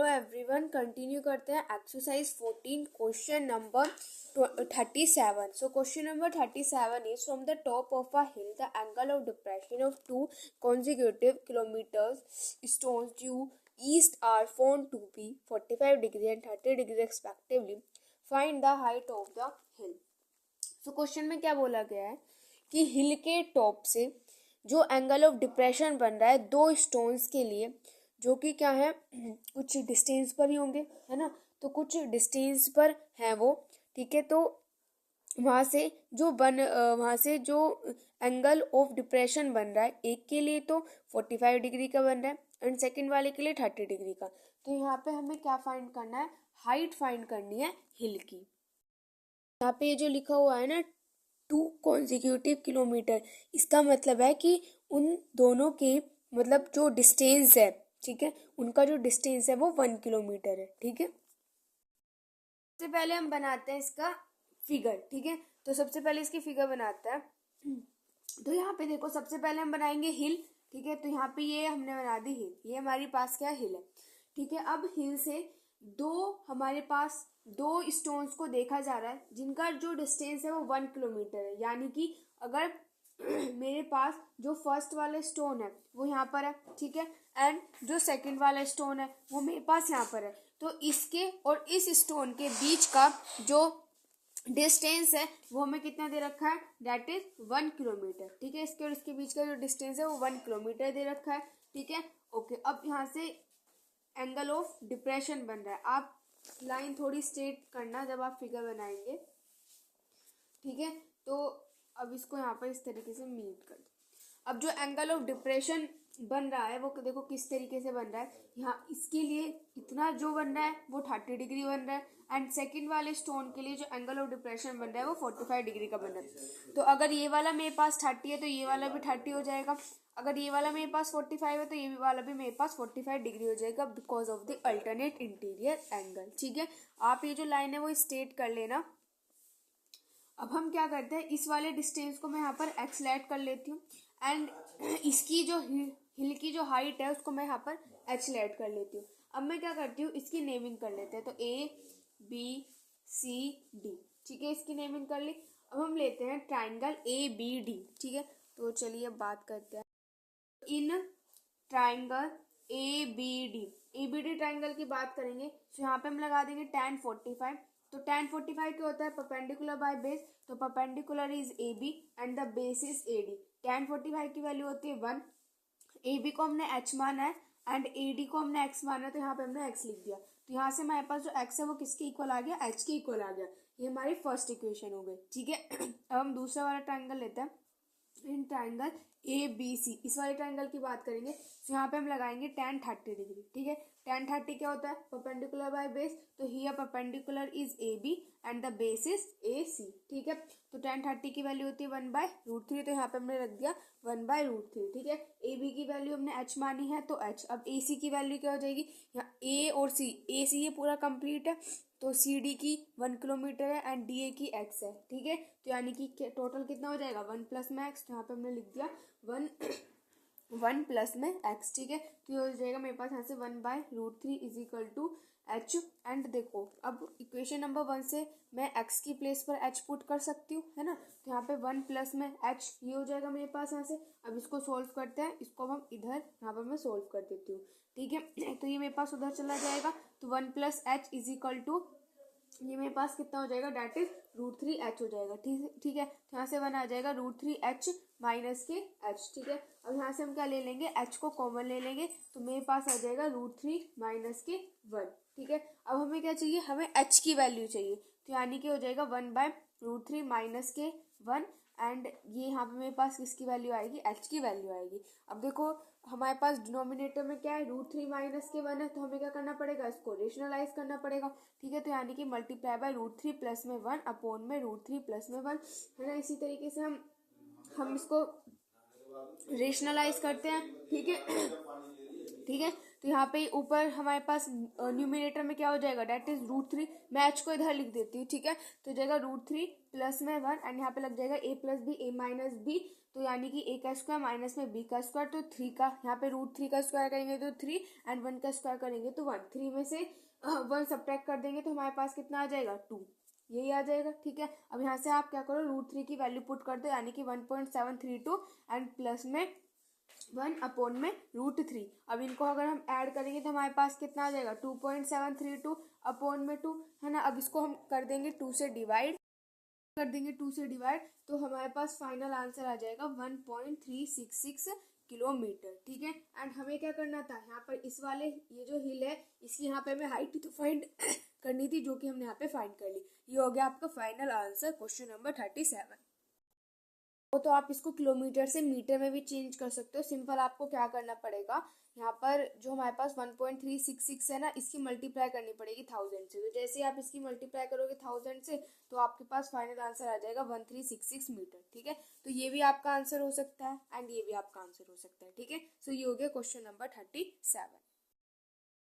Hello everyone, continue करते हैं exercise 14 question number 37. So question number 37 is from the top of a hill the angle of depression of two consecutive kilometers stones due east are found to be 45 degree and 30 degree respectively. Find the height of the hill. So question में क्या बोला गया है कि हिल के top से जो angle of depression बन रहा है दो स्टोन्स के लिए, जो कि क्या है कुछ डिस्टेंस पर ही होंगे, है ना। तो कुछ डिस्टेंस पर है वो, ठीक है। तो वहाँ से जो एंगल ऑफ डिप्रेशन बन रहा है, एक के लिए तो 45 डिग्री का बन रहा है एंड सेकंड वाले के लिए 30 डिग्री का। तो यहाँ पे हमें क्या फाइंड करना है, हाइट फाइंड करनी है हिल की। यहाँ पे ये जो लिखा हुआ है ना 2 consecutive किलोमीटर, इसका मतलब है कि उन दोनों के मतलब जो डिस्टेंस है, ठीक है, उनका जो डिस्टेंस है वो 1 किलोमीटर है, ठीक है। सबसे पहले हम बनाते हैं इसका फिगर, ठीक है। तो सबसे पहले इसकी फिगर बनाते हैं। तो यहाँ पे देखो, सबसे पहले हम बनाएंगे हिल, ठीक है। तो यहाँ पे ये हमने बना दी हिल, ये हमारे पास क्या हिल है, ठीक है। अब हिल से हमारे पास दो स्टोन्स को देखा जा रहा है जिनका जो डिस्टेंस है वो 1 किलोमीटर है। यानी कि अगर मेरे पास जो फर्स्ट वाला स्टोन है वो यहाँ पर है, ठीक है, एंड जो सेकंड वाला स्टोन है वो मेरे पास यहाँ पर है, तो इसके और इस स्टोन के बीच का जो डिस्टेंस है वो हमें कितना दे रखा है, दैट इज 1 किलोमीटर, ठीक है। इसके और इसके बीच का जो डिस्टेंस है वो 1 किलोमीटर दे रखा है, ठीक है। ओके, अब यहाँ से एंगल ऑफ डिप्रेशन बन रहा है। आप लाइन थोड़ी स्ट्रेट करना जब आप फिगर बनाएंगे, ठीक है। तो अब इसको यहाँ पर इस तरीके से मीट कर दो। अब जो एंगल ऑफ डिप्रेशन बन रहा है वो देखो किस तरीके से बन रहा है। यहाँ इसके लिए इतना जो बन रहा है वो 30 डिग्री बन रहा है एंड सेकंड वाले स्टोन के लिए जो एंगल ऑफ डिप्रेशन बन रहा है वो 45 डिग्री का बन रहा है। तो अगर ये वाला मेरे पास 30 है तो ये वाला भी 30 हो जाएगा। अगर ये वाला मेरे पास 45 है तो ये वाला भी मेरे पास 45 डिग्री हो जाएगा because of the alternate interior angle, ठीक है। आप ये जो लाइन है वो स्ट्रेट कर लेना। अब हम क्या करते हैं, इस वाले डिस्टेंस को मैं यहाँ पर एक्सलेट कर लेती हूँ एंड इसकी जो हिल की जो हाइट है उसको मैं यहाँ पर एक्सलेट कर लेती हूँ। अब मैं क्या करती हूँ, इसकी नेमिंग कर लेते हैं। तो ABCD, ठीक है, इसकी नेमिंग कर ली। अब हम लेते हैं ट्राइंगल ABD, ठीक है। तो चलिए अब बात करते हैं इन ट्राइंगल ABD ट्राइंगल की बात करेंगे। तो यहाँ पे हम लगा देंगे tan 45। तो tan 45 क्या होता है, परपेंडिकुलर बाय बेस। तो perpendicular is AB and the base is AD। tan 45 की वैल्यू होती है 1। AB को हमने h माना है एंड AD को हमने x माना है, तो यहाँ पे हमने x लिख दिया। तो यहाँ से हमारे पास जो x है वो किसके इक्वल आ गया, h के इक्वल आ गया। ये हमारी फर्स्ट इक्वेशन हो गई, ठीक है। अब हम दूसरा वाला ट्राइंगल लेते हैं, इन ट्राइंगल ABC। इस वाले ट्राइंगल की बात करेंगे तो यहाँ पे हम लगाएंगे tan 30 डिग्री, ठीक है। tan 30 क्या होता है, परपेंडिकुलर बाय बेस। तो here perpendicular is AB and the base is AC, ठीक है। तो tan 30 की वैल्यू होती है 1/√3। तो यहाँ पे हमने रख दिया 1/√3, ठीक है। AB की वैल्यू हमने h मानी है तो h। अब AC की वैल्यू क्या हो जाएगी, यहाँ A और C, AC ये पूरा कंप्लीट है तो CD की 1 किलोमीटर है एंड DA की x है, ठीक है। तो यानी कि टोटल कितना हो जाएगा 1 प्लस में x। तो यहाँ पे हमने लिख दिया 1 प्लस में x, ठीक है। तो ये हो जाएगा मेरे पास यहाँ से 1/√3 is equal to h। And देखो अब इक्वेशन नंबर 1 से मैं x की प्लेस पर h पुट कर सकती हूँ, है ना। तो यहाँ पे 1 प्लस में h ये हो जाएगा मेरे पास यहाँ से। अब इसको सोल्व करते हैं, इसको हम इधर यहाँ पर मैं सोल्व कर देती हूँ, ठीक है। तो ये मेरे पास उधर चला जाएगा। तो 1 plus h is equal to ये मेरे पास कितना हो जाएगा, डेट इज √3h हो जाएगा, ठीक है। तो यहाँ से 1 आ जाएगा √3h माइनस के h, ठीक है। अब यहाँ से हम क्या ले लेंगे, h को कॉमन ले लेंगे तो मेरे पास आ जाएगा √3 माइनस के 1, ठीक है। अब हमें क्या चाहिए, हमें h की वैल्यू चाहिए। तो यानी कि हो जाएगा 1/√3 माइनस के 1 एंड ये यहाँ पे मेरे पास किसकी वैल्यू आएगी, h की वैल्यू आएगी। अब देखो हमारे पास डिनोमिनेटर में क्या है, √3 माइनस के 1 है, तो हमें क्या करना पड़ेगा, इसको रेशनलाइज करना पड़ेगा, ठीक है। तो यानी कि मल्टीप्लाई बाय √3 प्लस में 1 अपॉन में √3 प्लस में 1, है ना। इसी तरीके से हम इसको रेशनलाइज करते हैं, ठीक है। ठीक है, तो यहाँ पे ऊपर हमारे पास न्यूमिनेटर में क्या हो जाएगा, डेट इज √3। मैं h को इधर लिख देती हूँ, ठीक है। तो जाएगा √3 प्लस में 1 एंड यहाँ पे लग जाएगा a plus B a minus B, तो यानी कि a का स्क्वायर माइनस में b का स्क्वायर, तो 3 का यहाँ पे √3 का स्क्वायर करेंगे तो 3 एंड 1 का स्क्वायर करेंगे तो 1। 3 में से 1 सब्ट्रैक्ट कर देंगे तो हमारे पास कितना आ जाएगा, 2, यही आ जाएगा, ठीक है। अब यहाँ से आप क्या करो, √3 की वैल्यू पुट कर दो, यानी कि 1.732 एंड प्लस में 1 अपॉन में √3। अब इनको अगर हम ऐड करेंगे तो हमारे पास कितना आ जाएगा, 2.732 अपॉन में 2, है ना। अब इसको हम कर देंगे 2 से डिवाइड, तो हमारे पास फाइनल आंसर आ जाएगा 1.366 किलोमीटर, ठीक है। एंड हमें क्या करना था, यहाँ पर इस वाले ये जो हिल है इसकी यहाँ पे हमें हाइट तो फाइंड करनी थी, जो कि हमने यहाँ पे फाइंड कर ली। ये हो गया आपका फाइनल आंसर क्वेश्चन नंबर 37। तो आप इसको किलोमीटर से मीटर में भी चेंज कर सकते हो। सिंपल आपको क्या करना पड़ेगा, यहाँ पर जो हमारे पास 1.366 है ना, इसकी मल्टीप्लाई करनी पड़ेगी 1000 से। तो जैसे आप इसकी मल्टीप्लाई करोगे 1000 से तो आपके पास फाइनल आंसर आ जाएगा 1366 मीटर, ठीक है। तो ये भी आपका आंसर हो सकता है एंड ये भी आपका आंसर हो सकता है, ठीक है। सो ये हो गया question number 37।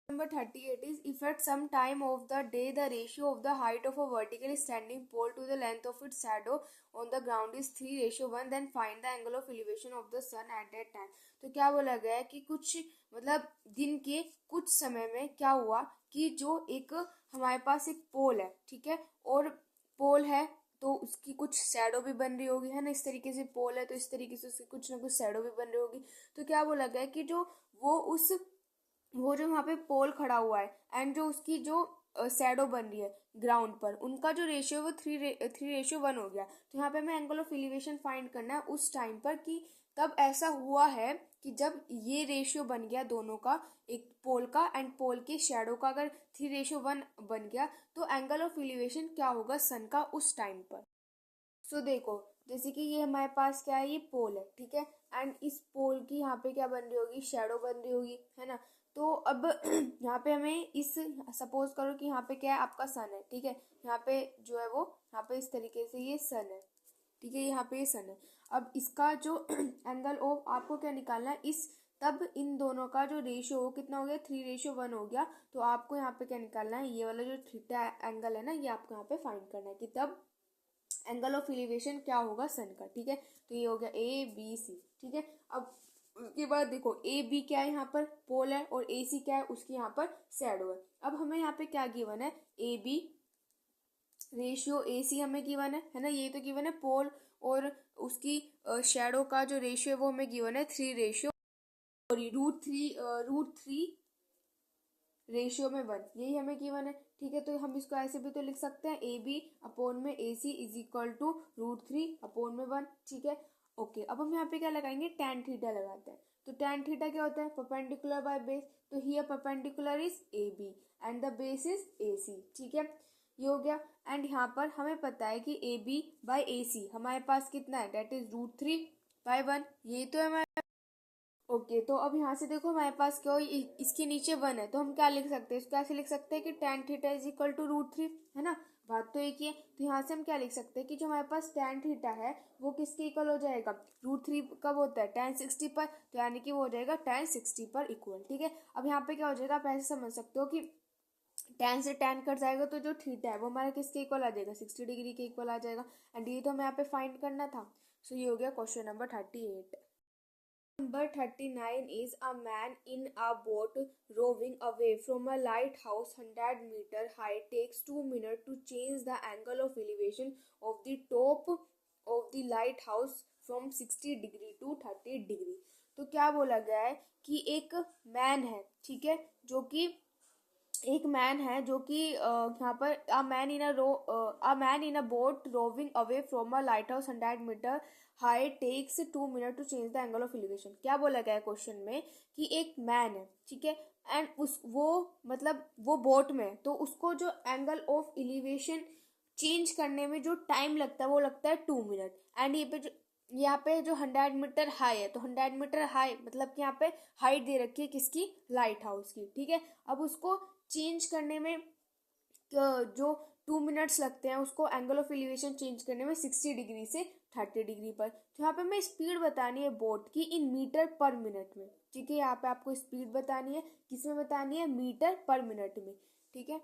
Number 38 is, if at some time of the day the ratio of the height of a vertically standing pole to the length of its shadow on the ground is 3:1, then find the angle of elevation of the sun at that time। तो क्या बोला गया है कि कुछ मतलब दिन के कुछ समय में क्या हुआ कि जो एक हमारे पास एक पोल है, ठीक है, और पोल है तो उसकी कुछ शैडो भी बन रही होगी, है ना। इस तरीके से पोल है तो इस तरीके से उसकी कुछ ना कुछ शैडो भी बन रही होगी। तो क्या बोला गया है कि जो वहाँ पे पोल खड़ा हुआ है एंड जो उसकी जो शैडो बन रही है ग्राउंड पर, उनका जो रेशियो वो 3:1 हो गया। तो यहाँ पे हमें एंगल ऑफ एलिवेशन फाइंड करना है उस टाइम पर कि तब ऐसा हुआ है कि जब ये रेशियो बन गया दोनों का, एक पोल का एंड पोल के शैडो का, अगर 3:1 बन गया तो एंगल ऑफ एलिवेशन क्या होगा सन का उस टाइम पर। सो देखो, जैसे कि ये हमारे पास क्या है, ये पोल है, ठीक है, एंड इस पोल की यहाँ पे क्या बन रही होगी, शैडो बन रही होगी, है ना। तो अब यहाँ पे हमें इस, सपोज करो कि यहाँ पे क्या है, आपका सन है, ठीक है, यहाँ पे जो है वो यहाँ पे इस तरीके से ये सन है, ठीक है, यहाँ पे ये सन है। अब इसका जो एंगल ऑफ आपको क्या निकालना है, इस तब इन दोनों का जो रेशियो हो कितना हो गया, 3:1 हो गया। तो आपको यहाँ पे क्या निकालना है, ये वाला जो थीटा एंगल है ना, ये आपको यहाँ पे फाइंड करना है कि तब एंगल ऑफ एलिवेशन क्या होगा सन का, ठीक है। तो ये हो गया ABC, ठीक है। अब उसके बाद देखो AB क्या है, यहाँ पर पोल है, और AC क्या है, उसकी यहाँ पर शैडो है। अब हमें यहाँ पे क्या गिवन है, AB रेशियो AC हमें गिवन है ना, ये तो गिवन है पोल, और उसकी शैडो का जो रेशियो है वो हमें गिवन है 3:, और √3 रेशियो में 1, यही हमें गिवन है, ठीक है। तो हम इसको ऐसे भी तो लिख सकते हैं, AB अपॉन में AC is equal to √3 upon में 1, ठीक है। ओके, अब हम यहाँ पे क्या लगाएंगे, tan थीटा लगाते हैं। तो tan थीटा क्या होता है, परपेंडिकुलर बाय बेस। तो here perpendicular is AB and the base is AC, ठीक है, ये हो गया। एंड यहाँ पर हमें पता है कि AB बाय AC हमारे पास कितना है, डेट इज √3/1, ये तो हमारे ओके। तो अब यहाँ से देखो हमारे पास क्या हो, इसके नीचे 1 है, तो हम क्या लिख सकते हैं, इसको ऐसे लिख सकते हैं कि tan theta is equal to √3, है ना, बात तो एक ही है। तो यहाँ से हम क्या लिख सकते हैं कि जो हमारे पास tan थीटा है वो किसके इक्वल हो जाएगा, √3 कब होता है, tan 60 पर, तो यानी कि वो हो जाएगा tan 60 पर इक्वल, ठीक है। अब यहाँ पे क्या हो जाएगा, आप ऐसे समझ सकते हो कि tan से tan कट जाएगा तो जो थीटा है वो हमारे किसके इक्वल आ जाएगा, 60 डिग्री के इक्वल आ जाएगा। एंड ये तो हमें यहाँ पे फाइंड करना था। सो ये हो गया question number 38। Number 39 is, a man in a boat rowing away from a lighthouse 100-meter high takes 2 minutes to change the angle of elevation of the top of the lighthouse from 60 degree to 30 degree। तो क्या बोला गया है कि एक man है, ठीक है, जो कि यहाँ पर a man in a boat rowing away from a lighthouse 100 metre high takes 2 minute to change the angle of elevation. क्या बोला गया है क्वेश्चन में कि एक मैन है, ठीक है, एंड वो बोट में, तो उसको जो एंगल ऑफ एलिवेशन चेंज करने में जो टाइम लगता है वो लगता है 2 मिनट। एंड यहाँ पे जो 100 मीटर हाई है, तो 100 मीटर हाई मतलब कि यहाँ पे हाइट दे रखी है किसकी, लाइट हाउस की, ठीक है। अब उसको चेंज करने में जो 2 मिनट्स लगते हैं, उसको एंगल ऑफ एलिवेशन चेंज करने में 60 डिग्री से 30 डिग्री पर। तो यहाँ पे हमें स्पीड बतानी है बोट की इन मीटर पर मिनट में। ठीक है, यहाँ पे आपको स्पीड बतानी है, किसमें बतानी है, मीटर पर मिनट में। ठीक है,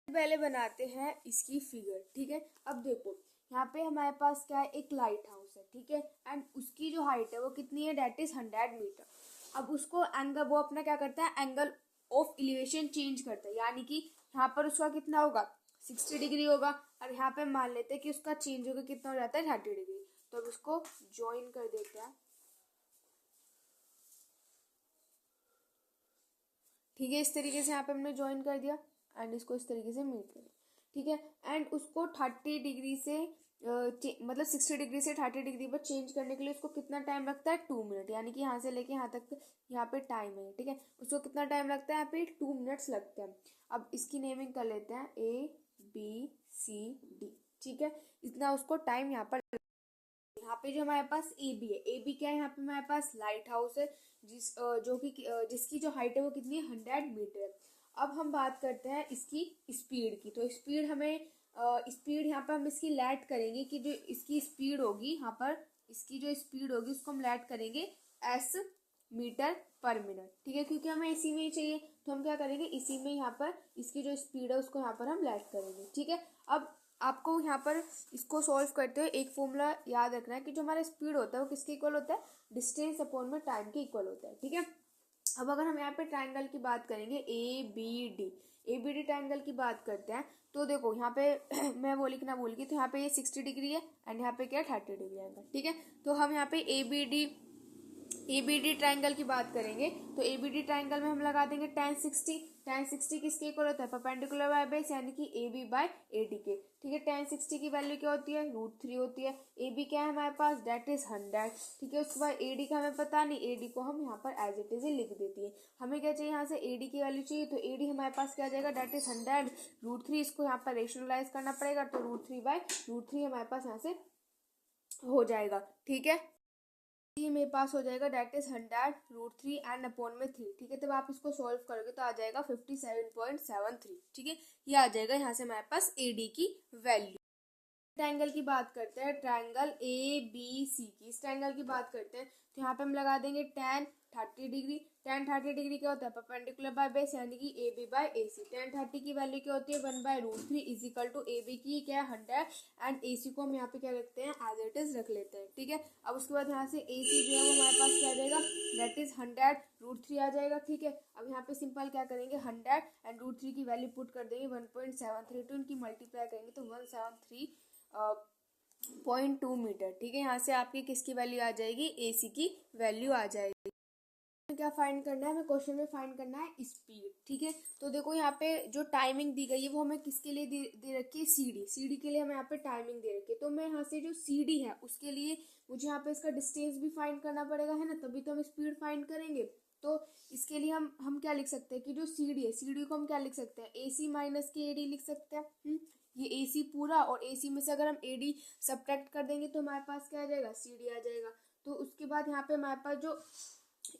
पहले बनाते हैं इसकी फिगर। ठीक है, अब देखो यहाँ पे हमारे पास क्या है, एक लाइट हाउस है। ठीक है, एंड उसकी जो हाइट है वो कितनी है, डेट इज 100 मीटर। अब उसको एंगल, वो अपना क्या करता है, एंगल ऑफ एलिवेशन चेंज करता है, यानी कि यहाँ पर उसका कितना होगा, 60 डिग्री होगा। और यहाँ पे मान लेते हैं कि उसका चेंज होकर कितना हो जाता है, 30 डिग्री। तो अब इसको ज्वाइन कर देते हैं। ठीक है, इस तरीके से यहाँ पे हमने ज्वाइन कर दिया एंड इसको इस तरीके से मीट कर दिया। ठीक है, एंड उसको 30 डिग्री से मतलब 60 डिग्री से 30 डिग्री पर चेंज करने के लिए उसको कितना टाइम लगता है, 2 मिनट। यानी कि यहाँ से लेके यहाँ तक यहाँ पे टाइम है। ठीक है, उसको कितना टाइम लगता है, यहाँ पे 2 मिनट्स लगते हैं। अब इसकी नेमिंग कर लेते हैं ABCD। ठीक है, इतना उसको टाइम यहाँ पर। यहाँ पे जो हमारे पास ए बी है, ए बी क्या है, यहाँ पे हमारे पास लाइट हाउस है जिसकी जो हाइट है वो कितनी है, 100 मीटर है। अब हम बात करते हैं इसकी स्पीड की। तो स्पीड हमें स्पीड यहाँ पर हम इसकी लैट करेंगे कि जो इसकी स्पीड होगी, यहाँ पर इसकी जो स्पीड होगी उसको हम लैट करेंगे एस मीटर पर मिनट। ठीक है, क्योंकि हमें इसी में ही चाहिए, तो हम क्या करेंगे, इसी में यहाँ पर इसकी जो स्पीड है उसको यहाँ पर हम लैट करेंगे। ठीक है, अब आपको यहाँ पर इसको सॉल्व करते हुए एक फॉर्मूला याद रखना है कि जो हमारा स्पीड होता है वो किसके इक्वल होता है, डिस्टेंस अपॉन में टाइम के इक्वल होता है। ठीक है, अब अगर हम यहाँ पे ट्रायंगल की बात करेंगे ABD ट्रायंगल की बात करते हैं, तो देखो यहाँ पे मैं वो लिखना भूल गई, तो यहाँ पे ये 60 डिग्री है एंड यहाँ पे क्या है, 30 डिग्री एंगल। ठीक है, तो हम यहाँ पे ABD ट्रायंगल की बात करेंगे, तो ABD ट्रायंगल में हम लगा देंगे tan 60 किसके इक्वल होता है, परपेंडिकुलर बाय बेस, यानी कि AB बाय AD के। ठीक है, tan 60 की वैल्यू क्या होती है, √3 होती है। AB क्या है हमारे पास, डेट इज 100। ठीक है, उसके बाद AD का हमें पता नहीं, AD को हम यहाँ पर एज इट इज ही लिख देती है। हमें क्या चाहिए, यहाँ से AD की वैल्यू चाहिए, तो AD हमारे पास क्या आ जाएगा, डेट इज 100 √3। इसको यहाँ पर रेशनलाइज करना पड़ेगा, तो √3 हमारे पास यहाँ से हो जाएगा। ठीक है, ये मेरे पास हो जाएगा, डेट इज 100 √3 एंड अपॉन में 3। ठीक है, तब आप इसको सॉल्व करोगे तो आ जाएगा 57.73। ठीक है, ये आ जाएगा यहाँ से हमारे पास AD की वैल्यू। ट्रायंगल की बात करते हैं, ट्रायंगल ABC की। इस ट्रायंगल की बात करते हैं, तो यहाँ पे हम लगा देंगे tan 30 डिग्री। tan 30 डिग्री क्या होता है, परपेंडिकुलर बाय बेस, यानी कि AB बाय AC। tan 30 की वैल्यू क्या होती है, 1/√3 इज इक्वल टू AB की क्या है, 100 एंड AC को हम यहाँ पे क्या रखते हैं, एज इट इज रख लेते हैं। ठीक है, अब उसके बाद यहाँ से AC जो है वो हमारे पास क्या आ जाएगा, दैट इज 100 √3 आ जाएगा। ठीक है, अब यहाँ पे सिंपल क्या करेंगे, 100 एंड √3 की वैल्यू पुट कर देंगे 1.73, तो इनकी मल्टीप्लाई करेंगे तो 173.2 मीटर। ठीक है, यहाँ से आपकी किसकी वैल्यू आ जाएगी, AC की वैल्यू आ जाएगी। क्या फाइंड करना है, हमें क्वेश्चन में फाइंड करना है स्पीड। ठीक है, तो देखो यहाँ पे जो टाइमिंग दी गई है वो हमें किसके लिए दे रखी है, CD के लिए हमें यहाँ पे टाइमिंग दे रखी है। तो मैं यहाँ से जो CD है उसके लिए मुझे यहाँ पे इसका डिस्टेंस भी फाइंड करना पड़ेगा, है ना, तभी तो हम स्पीड फाइंड करेंगे। तो इसके लिए हम क्या लिख सकते हैं कि जो CD है, CD को हम क्या लिख सकते हैं, AC माइनस के AD लिख सकते हैं। ये AC पूरा, और AC में से अगर हम AD सब्ट्रैक्ट कर देंगे तो हमारे पास क्या आ जाएगा, CD आ जाएगा। तो उसके बाद यहाँ पे हमारे पास जो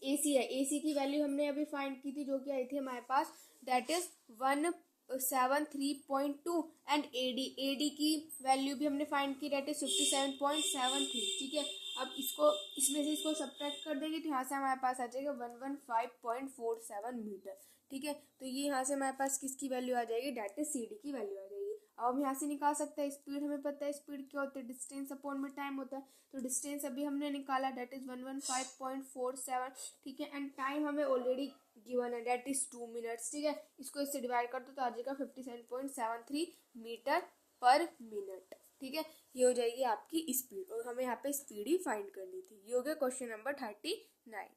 AC है, AC की वैल्यू हमने अभी फाइंड की थी, जो कि आई थी हमारे पास, दैट इज 173.2 एंड AD की वैल्यू भी हमने फाइंड की, दैट इज 57.73। ठीक है, अब इसमें से इसको सब्ट्रैक्ट कर देंगे तो यहाँ से हमारे पास आ जाएगा 115.47 मीटर। ठीक है, तो ये यहाँ से हमारे पास किसकी वैल्यू आ जाएगी, दैट इज CD की वैल्यू आ जाएगी। अब हम यहाँ से निकाल सकते हैं स्पीड, हमें पता है स्पीड क्या होता है, डिस्टेंस अपॉन में टाइम होता है। तो डिस्टेंस अभी हमने निकाला, दैट इज 115.47। ठीक है, एंड टाइम हमें ऑलरेडी गिवन है, दैट इज 2 मिनट्स। ठीक है, इसको इससे डिवाइड कर दो तो आ जाएगा 57.73 मीटर पर मिनट। ठीक है, ये हो जाएगी आपकी स्पीड, और हमें यहाँ पे स्पीड ही फाइंड करनी थी। ये हो गया question number 39।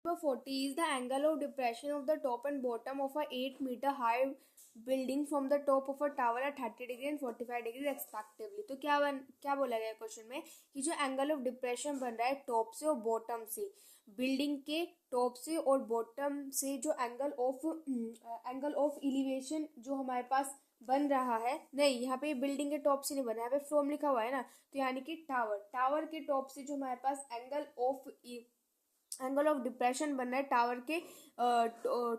Number 40 is the angle of depression of the top and bottom of a 8-meter high building from the top of a tower at 30 degree and 45 degree respectively। तो क्या बोला गया question में कि जो एंगल ऑफ डिप्रेशन बन रहा है टॉप से और बॉटम से, बिल्डिंग के टॉप से और बॉटम से, जो एंगल ऑफ एलिवेशन जो हमारे पास बन रहा है, नहीं यहाँ पे बिल्डिंग के टॉप से नहीं बना है, यहाँ पे फ्रॉम लिखा हुआ है ना, तो यानी कि टावर के टॉप से जो हमारे पास एंगल ऑफ डिप्रेशन बन रहा है टावर के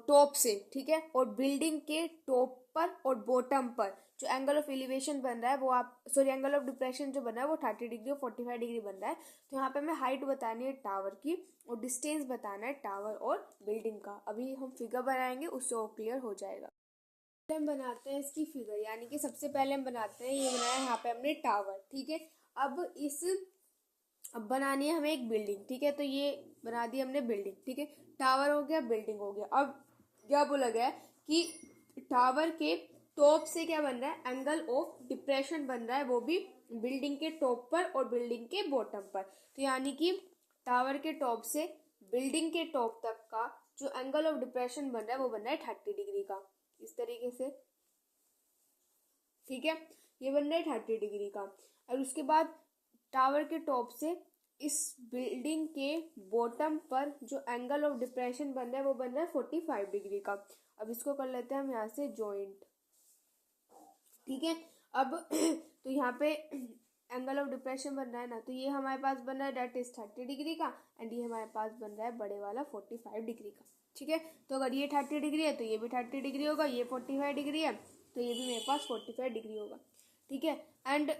टॉप से। ठीक है, और बिल्डिंग के टॉप पर और बॉटम पर जो एंगल ऑफ एलिवेशन बन रहा है वो एंगल ऑफ डिप्रेशन जो बना है वो 30 डिग्री और 45 डिग्री बन रहा है। तो यहाँ पे हमें हाइट बतानी है टावर की और डिस्टेंस बताना है टावर और बिल्डिंग का। अभी हम फिगर बनाएंगे, उससे वो क्लियर हो जाएगा। हम बनाते हैं इसकी फिगर, यानी कि सबसे पहले हम बनाते हैं, ये बनाया यहाँ पे हमने टावर, ठीक है। अब बनानी है हमें एक बिल्डिंग, ठीक है। तो ये बना दी हमने बिल्डिंग, ठीक है। टावर हो गया, बिल्डिंग हो गया। अब क्या बोला गया है कि टावर के टॉप से क्या बन रहा है, एंगल ऑफ डिप्रेशन बन रहा है, वो भी बिल्डिंग के टॉप पर और बिल्डिंग के बॉटम पर। तो यानी कि टावर के टॉप से बिल्डिंग के टॉप तक का जो एंगल ऑफ डिप्रेशन बन रहा है वो बन रहा है 30 डिग्री का, इस तरीके से, ठीक है। ये बन रहा है 30 डिग्री का। और उसके बाद टावर के टॉप से इस बिल्डिंग के बॉटम पर जो एंगल ऑफ डिप्रेशन बन रहा है वो बन रहा है 45 डिग्री का। अब इसको कर लेते हैं हम यहाँ से जॉइंट, ठीक है। अब तो यहाँ पे एंगल ऑफ डिप्रेशन बन रहा है ना, तो ये हमारे पास बन रहा है डेट इज 30 डिग्री का, एंड ये हमारे पास बन रहा है बड़े वाला 45 डिग्री का, ठीक है। तो अगर ये 30 डिग्री है तो ये भी 30 डिग्री होगा, ये 45 डिग्री है तो ये भी मेरे पास 45 डिग्री होगा, ठीक है। एंड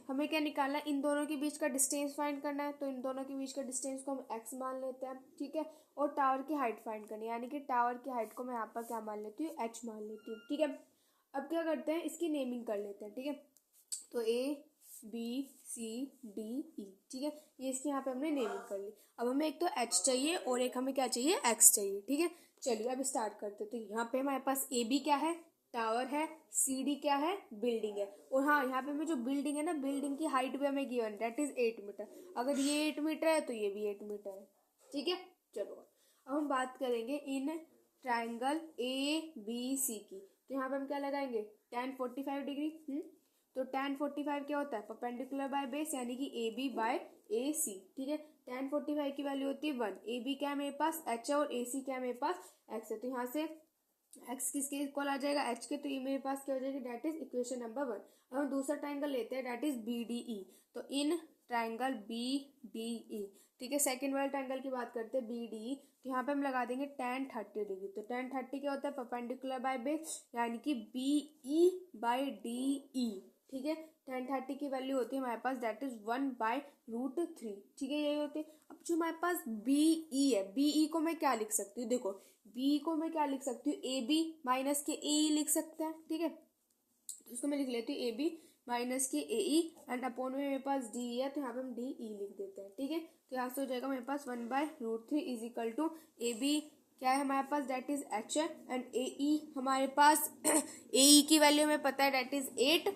हमें क्या निकालना है, इन दोनों के बीच का डिस्टेंस फाइंड करना है। तो इन दोनों के बीच का डिस्टेंस को हम x मान लेते हैं, ठीक है। और टावर की हाइट फाइंड करनी है, यानी कि टावर की हाइट को मैं यहाँ पर क्या मान लेती हूँ, h मान लेती हूँ, ठीक है। अब क्या करते हैं, इसकी नेमिंग कर लेते हैं, ठीक है। तो ABCDE, ठीक है, ये इसकी यहाँ पे हमने नेमिंग कर ली। अब हमें एक तो h चाहिए और एक हमें क्या चाहिए, x चाहिए, ठीक है। चलिए अब स्टार्ट करते हैं। तो यहाँ पे हमारे पास AB क्या है, टावर है, CD क्या है, बिल्डिंग है। और हाँ, यहाँ पे हमें जो बिल्डिंग है ना, बिल्डिंग की हाइट भी हमें गिवन, दैट इज 8 मीटर। अगर ये 8 मीटर है तो ये भी 8 मीटर है, ठीक है। चलो अब हम बात करेंगे इन ट्राइंगल ABC की। तो यहाँ पे हम क्या लगाएंगे, tan 45 डिग्री। तो tan 45 क्या होता है, परपेंडिकुलर बाय बेस, यानी कि AB बाय AC, ठीक है। tan 45 की वैल्यू होती है 1। AB क्या है मेरे पास, h है, और AC क्या है मेरे पास, x है। तो यहाँ से x किसके इक्वल आ जाएगा, h के। तो ये मेरे पास क्या हो जाएगी, डेट इज इक्वेशन नंबर 1। अब हम दूसरा ट्राइंगल लेते हैं, डेट इज BDE। तो इन ट्राइंगल BDE, ठीक है। सेकंड वाले ट्राइंगल की बात करते हैं BDE। तो यहाँ पे हम लगा देंगे tan 30 डिग्री। तो tan 30 क्या होता है, परपेंडिकुलर बाय बेस, यानी कि BE बाय DE, ठीक है। tan 30 की वैल्यू होती है हमारे पास, दैट इज 1/√3, ठीक है, यही होती है। अब जो हमारे पास BE है, BE को मैं क्या लिख सकती हूँ, देखो BE को मैं क्या लिख सकती हूँ, AB माइनस के AE लिख सकते हैं, ठीक है। तो इसको मैं लिख लेती हूँ AB माइनस के AE, एंड अपॉन में मेरे पास DE है, तो यहाँ पे हम DE लिख देते हैं, ठीक है। तो यहाँ से हो जाएगा मेरे पास 1/√3 इज इक्वल टू AB क्या है हमारे पास, डेट इज h है, एंड AE हमारे पास AE की वैल्यू हमें पता है, डेट इज 8,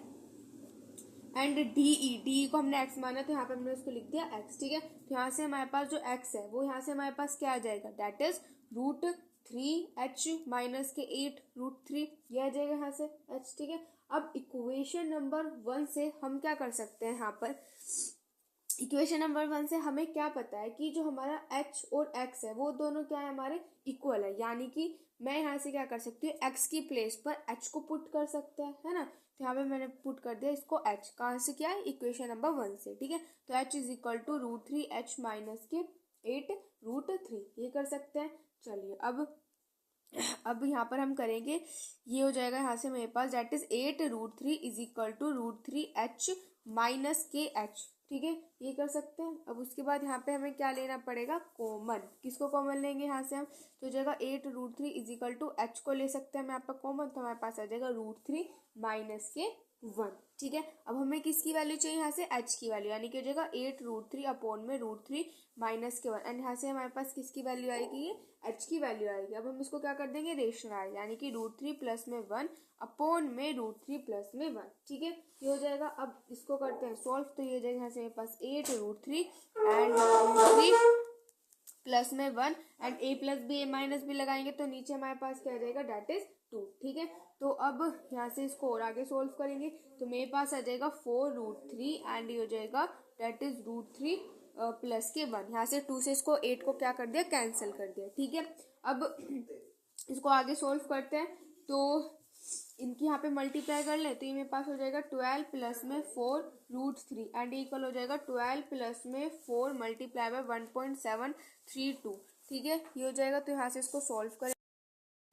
एंड DE को हमने x माना, तो यहाँ पे हमने उसको लिख दिया x, ठीक है। तो यहाँ से हमारे पास जो x है वो यहाँ से हमारे पास क्या आ जाएगा, दैट इज √3h माइनस के 8√3, ये आ जाएगा यहाँ से h, ठीक है। अब इक्वेशन नंबर 1 से हम क्या कर सकते हैं, यहाँ पर इक्वेशन नंबर 1 से हमें क्या पता है कि जो हमारा h और x है वो दोनों क्या है, हमारे इक्वल है। यानी कि मैं यहाँ से क्या कर सकती हूँ, x की प्लेस पर h को पुट कर सकते हैं, है ना। तो यहाँ पे मैंने पुट कर दिया इसको h, कहाँ से क्या है, इक्वेशन नंबर 1 से, ठीक है। तो h is equal to √3h minus के 8√3, ये कर सकते हैं। चलिए अब यहाँ पर हम करेंगे, ये हो जाएगा यहाँ से मेरे पास, that is 8√3 is equal to √3h minus के h, ठीक है, ये कर सकते हैं। अब उसके बाद यहाँ पे हमें क्या लेना पड़ेगा, कॉमन। किसको कॉमन लेंगे यहाँ से हम, तो हो जाएगा 8√3 इज इक्वल टू h को ले सकते हैं हम यहाँ पर कॉमन, तो हमारे पास आ जाएगा √3 माइनस के 1, ठीक है। अब हमें किसकी वैल्यू चाहिए यहाँ से, h की वैल्यू, यानी कि हो जाएगा 8√3 अपॉन में √3 माइनस के 1, एंड यहाँ से हमारे पास किसकी वैल्यू आएगी, ये h की वैल्यू आएगी। अब हम इसको क्या कर देंगे, रेशनलाइज, यानी कि √3 प्लस में 1 अपॉन में √3 प्लस में 1, ठीक है, ये हो जाएगा। अब इसको करते हैं सॉल्व, तो ये हो जाएगा यहाँ से मेरे पास 8√3 एंड √3 प्लस में 1, and a plus B a minus B लगाएंगे तो नीचे हमारे पास क्या आ जाएगा, डेट इज 2, ठीक है। तो अब यहाँ से इसको और आगे सोल्व करेंगे, तो मेरे पास आ जाएगा 4√3 एंड ये हो जाएगा डेट इज √3 प्लस के 1। यहाँ से 2 से इसको 8 को क्या कर दिया, कैंसिल कर दिया, ठीक है। अब इसको आगे सोल्व करते हैं, तो इनकी यहाँ पे मल्टीप्लाई कर ले, तो ये मेरे पास हो जाएगा 12 प्लस में 4√3 एंड इक्वल हो जाएगा 12 प्लस में 4 मल्टीप्लाई बाय 1.732, ठीक है, ये हो जाएगा। तो यहाँ से इसको सॉल्व करें,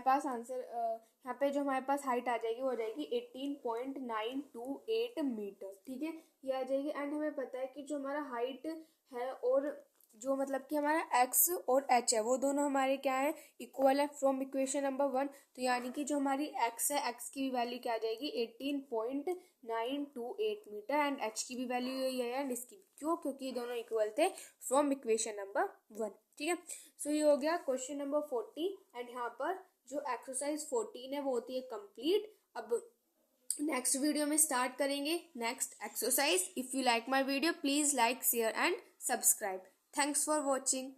पास आंसर यहाँ पे जो हमारे पास हाइट आ जाएगी वो हो जाएगी 18.928 मीटर, ठीक है, ये आ जाएगी। एंड हमें पता है कि जो हमारा हाइट है और जो मतलब कि हमारा एक्स और एच है वो दोनों हमारे क्या है, इक्वल है फ्रॉम इक्वेशन नंबर 1। तो यानी कि जो हमारी एक्स है, एक्स की भी वैल्यू क्या आ जाएगी 18.928 मीटर, एंड एच की भी वैल्यू यही है एंड इसकी, क्यों, क्योंकि ये दोनों इक्वल थे फ्रॉम इक्वेशन नंबर 1, ठीक है। सो ये हो गया क्वेश्चन नंबर 40। एंड यहाँ पर जो एक्सरसाइज 14 है वो होती है कंप्लीट। अब नेक्स्ट वीडियो में स्टार्ट करेंगे next exercise. If you like my video please like, share and subscribe. Thanks for watching.